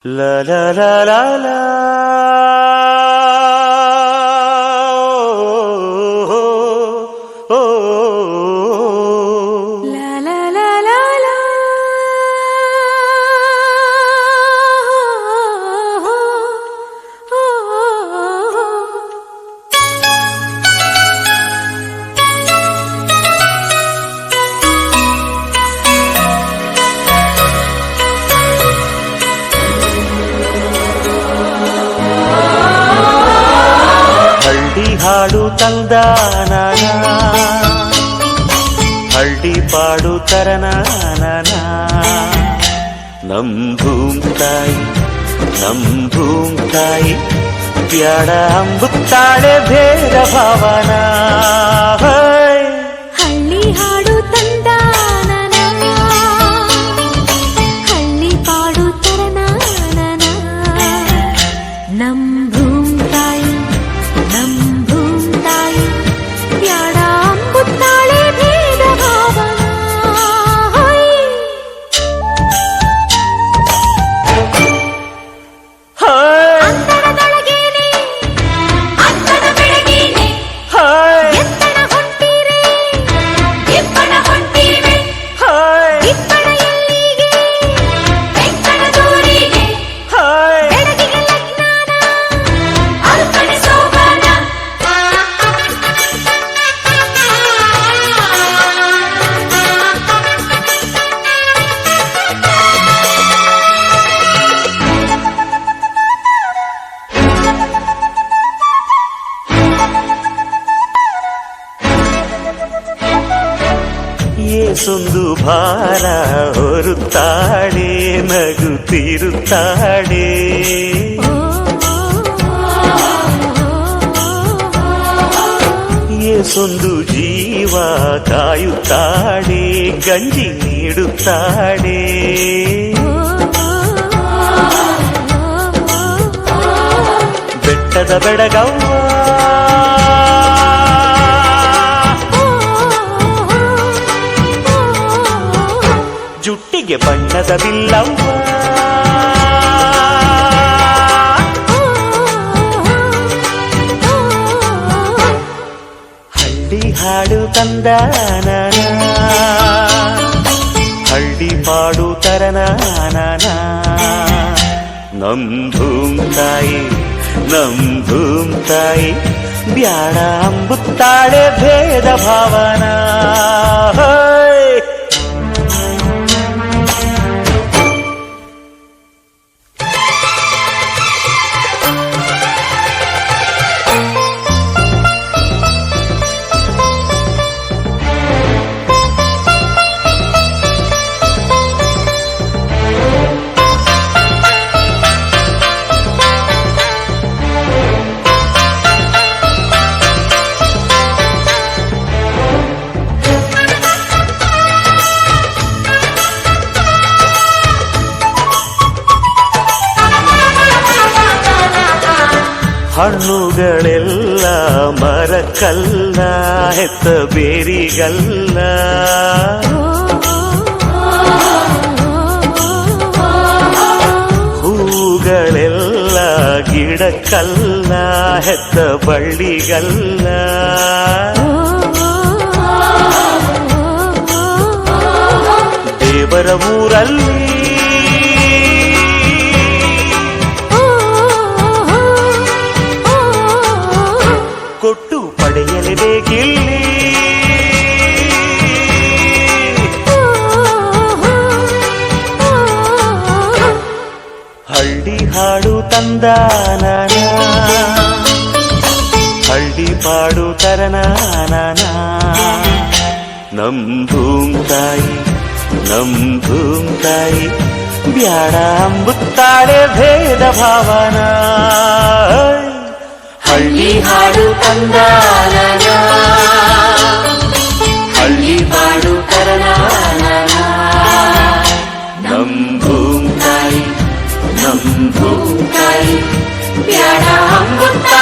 La la la la la. Oh, oh, oh. La la la la la. Oh, oh, oh. ಹಳ್ಳಿ ಹಾಡು ತಂದಾನ, ಹಳ್ಳಿ ಪಾಡು ತರನಾನ. ನಮ್ ಭೂಮ್ ತಾಯಿ, ನಮ್ ಭೂಮ್ ತಾಯಿ ಬ್ಯಾಡ ಅಂಬುತ್ತಾಳೆ ಭೇದ ಭಾವನ. ಹಳ್ಳಿ ಹಾಡು ತಂದಾನನ, ಹಳ್ಳಿ ಪಾಡು ತರನಾನನ. ನಮ್ ಭೂಮ್ ತಾಯಿ, ನಮ್ ಭೂಮ್ ತಾಯಿ ಬ್ಯಾಡ ಅಂಬುತ್ತಾಳೆ ಭೇದ ಭಾವನ. ಅಂತರದೊಳಗೇನೆ ಅಂತದ ಬೆಳಗೇನೆ ಎತ್ತಡ ಹೊಂಟಿರೆ ಇಬ್ಬಣ ಹೊಂಟಿವೆ. ಇಬ್ಬಣ ಎಲ್ಲಿಗೆ ಬೆಂಕಣ ದೂರಿಗೆ, ಬೆಳಗಿಗೆ ಲಗ್ನಾನ ಅಲ್ಕಣೆ ಸೋಬಾನ. ಏಸೊಂದು ಭಾರ ಹೊರುತ್ತಾಳೆ, ನಗುತ್ತಿರುತ್ತಾಳೆ. ಏಸೊಂದು ಜೀವ ಕಾಯುತ್ತಾಳೆ, ಗಂಜಿ ನೀಡುತ್ತಾಳೆ. ಬೆಟ್ಟದ ಬೆಡಗವ್ವ ಜುಟ್ಟಿಗೆ ಬಣ್ಣದ ಬಿಲ್ಲವ್ವ. ಹಳ್ಳಿ ಹಾಡು ತಂದಾನ, ಹಳ್ಳಿ ಪಾಡು ತರನಾನ. ನಮ್ ಭೂಮ್ ತಾಯಿ, ನಮ್ ಭೂಮ್ ತಾಯಿ ಬ್ಯಾಡ ಅಂಬುತ್ತಾಳೆ ಭೇದ ಭಾವನ. ಹಣ್ಣುಗಳೆಲ್ಲ ಮರಕ್ಕಲ್ಲ, ಹೆತ್ತ ಬೇರಿಗಲ್ಲ. ಹೂಗಳೆಲ್ಲ ಗಿಡಕ್ಕಲ್ಲ, ಹೆತ್ತ ಬಳ್ಳಿಗಲ್ಲ. ದೇವರ ಊರಲ್ಲಿ ಕೊಟ್ಟು ಪಡೆಯಲೇಬೇಕಿಲ್ಲಿ. ಹಳ್ಳಿ ಹಾಡು ತಂದಾನ, ಹಳ್ಳಿ ಪಾಡು ತರನಾನ. ನಮ್ ಭೂಮ್ ತಾಯಿ, ನಮ್ ಭೂಮ್ ತಾಯಿ ಬ್ಯಾಡ ಅಂಬುತ್ತಾಳೆ ಭೇದ ಭಾವನ. ಹಳ್ಳಿ ಹಾಡು ತಂದಾನ, ಹಳ್ಳಿ ಪಾಡು ತರನಾನ. ನಮ್ ಭೂಮ್ ತಾಯಿ, ನಮ್ ಭೂಮ್ ತಾಯಿ ಬ್ಯಾಡ ಅಂಬುತ್ತಾಳೆ